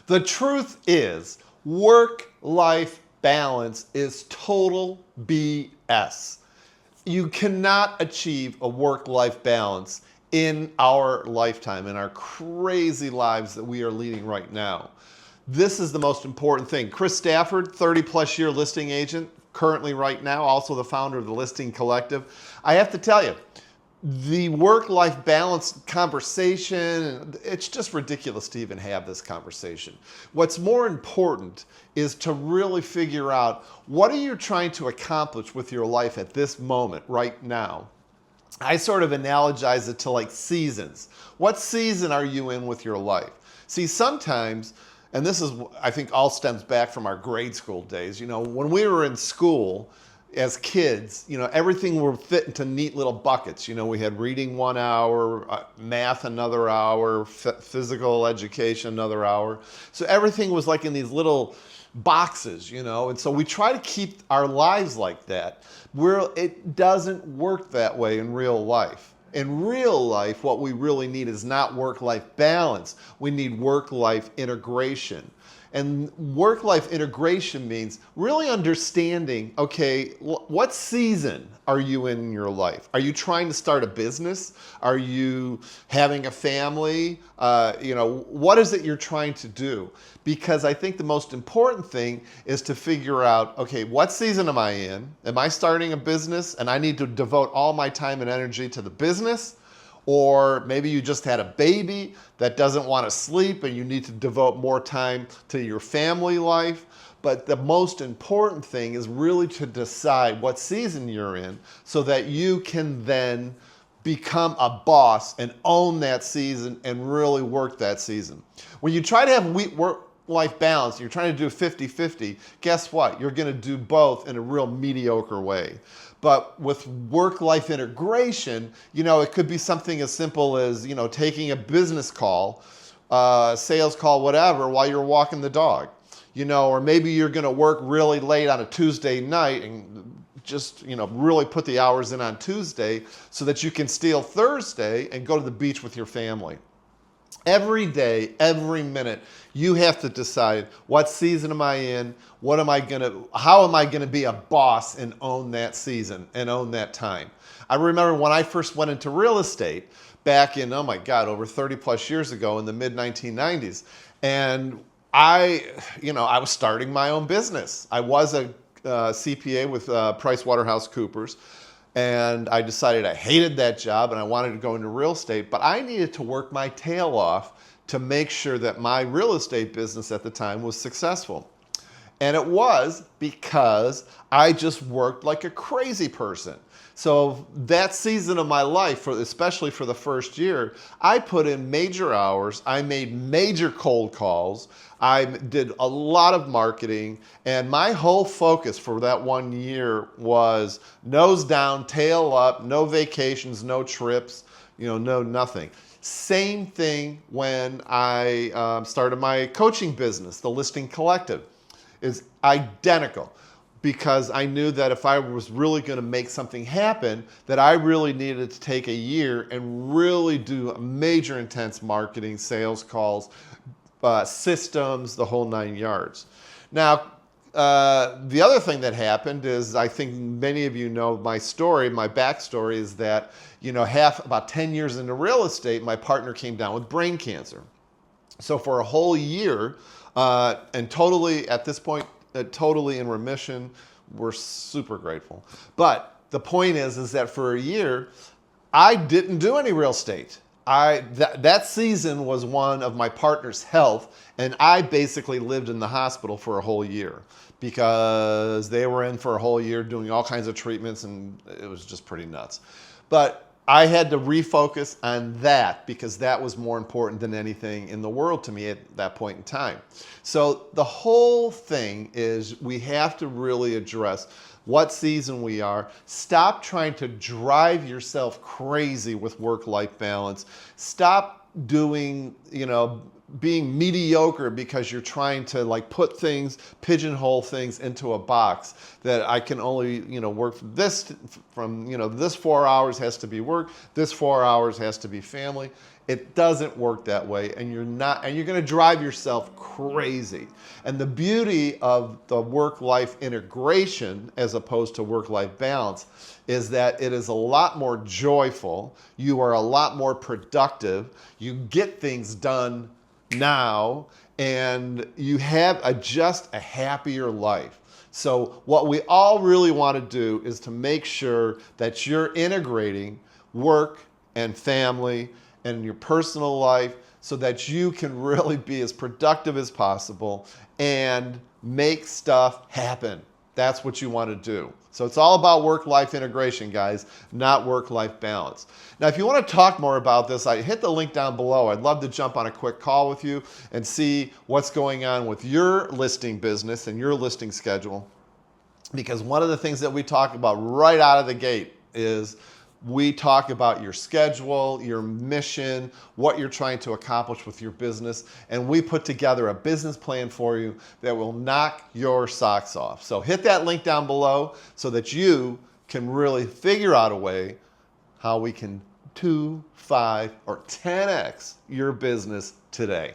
The truth is, work-life balance is total BS. You cannot achieve a work-life balance in our lifetime, in our crazy lives that we are leading right now. This is the most important thing. Chris Stafford, 30-plus year listing agent, currently right now, also the founder of the Listing Collective. I have to tell you, the work-life balance conversation, it's just ridiculous to even have this conversation. What's more important is to really figure out what are you trying to accomplish with your life at this moment, right now. I sort of analogize it to like seasons. What season are you in with your life? See, sometimes, and this is, I think, all stems back from our grade school days. You know, when we were in school, as kids, you know, everything were fit into neat little buckets. You know, we had reading 1 hour, math another hour, physical education another hour. So everything was like in these little boxes, you know, and so we try to keep our lives like that. It doesn't work that way in real life. In real life, what we really need is not work-life balance. We need work-life integration. And work-life integration means really understanding, okay, what season are you in your life? Are you trying to start a business? Are you having a family? You know, what is it you're trying to do? Because I think the most important thing is to figure out, okay, what season am I in? Am I starting a business and I need to devote all my time and energy to the business? Or maybe you just had a baby that doesn't want to sleep and you need to devote more time to your family life. But the most important thing is really to decide what season you're in so that you can then become a boss and own that season and really work that season. When you try to have work-life balance, you're trying to do 50-50, guess what? You're going to do both in a real mediocre way. But with work-life integration, you know, it could be something as simple as, you know, taking a business call, sales call, whatever, while you're walking the dog. You know, or maybe you're going to work really late on a Tuesday night and just, you know, really put the hours in on Tuesday so that you can steal Thursday and go to the beach with your family. Every day, every minute, you have to decide what season am I in, how am I gonna be a boss and own that season and own that time. I remember when I first went into real estate back in, oh my God, over 30 plus years ago in the mid 1990s. And I was starting my own business. I was a CPA with PricewaterhouseCoopers. And I decided I hated that job and I wanted to go into real estate, but I needed to work my tail off to make sure that my real estate business at the time was successful. And it was because I just worked like a crazy person. So that season of my life, especially for the first year, I put in major hours, I made major cold calls, I did a lot of marketing, and my whole focus for that 1 year was nose down, tail up, no vacations, no trips, you know, no nothing. Same thing when I started my coaching business, the Listing Collective, is identical. Because I knew that if I was really going to make something happen, that I really needed to take a year and really do major intense marketing, sales calls, systems, the whole 9 yards. Now, the other thing that happened is, I think many of you know my story, my backstory is that, you know, about 10 years into real estate, my partner came down with brain cancer. So for a whole year, and totally, at this point, totally in remission. We're super grateful. But the point is that for a year, I didn't do any real estate. That season was one of my partner's health, and I basically lived in the hospital for a whole year because they were in for a whole year doing all kinds of treatments, and it was just pretty nuts. But I had to refocus on that because that was more important than anything in the world to me at that point in time. So the whole thing is we have to really address what season we are. Stop trying to drive yourself crazy with work-life balance. Stop doing, being mediocre because you're trying to put things, pigeonhole things into a box that I can only, work this 4 hours has to be work, this 4 hours has to be family. It doesn't work that way, and you're going to drive yourself crazy. And the beauty of the work-life integration as opposed to work-life balance is that it is a lot more joyful. You are a lot more productive. You get things done now, and you have just a happier life. So what we all really want to do is to make sure that you're integrating work and family and your personal life so that you can really be as productive as possible and make stuff happen. That's what you want to do. So it's all about work-life integration, guys, not work-life balance. Now, if you want to talk more about this, I hit the link down below. I'd love to jump on a quick call with you and see what's going on with your listing business and your listing schedule. Because one of the things that we talk about right out of the gate is we talk about your schedule, your mission, what you're trying to accomplish with your business, and we put together a business plan for you that will knock your socks off. So hit that link down below so that you can really figure out a way how we can 2, 5, or 10x your business today.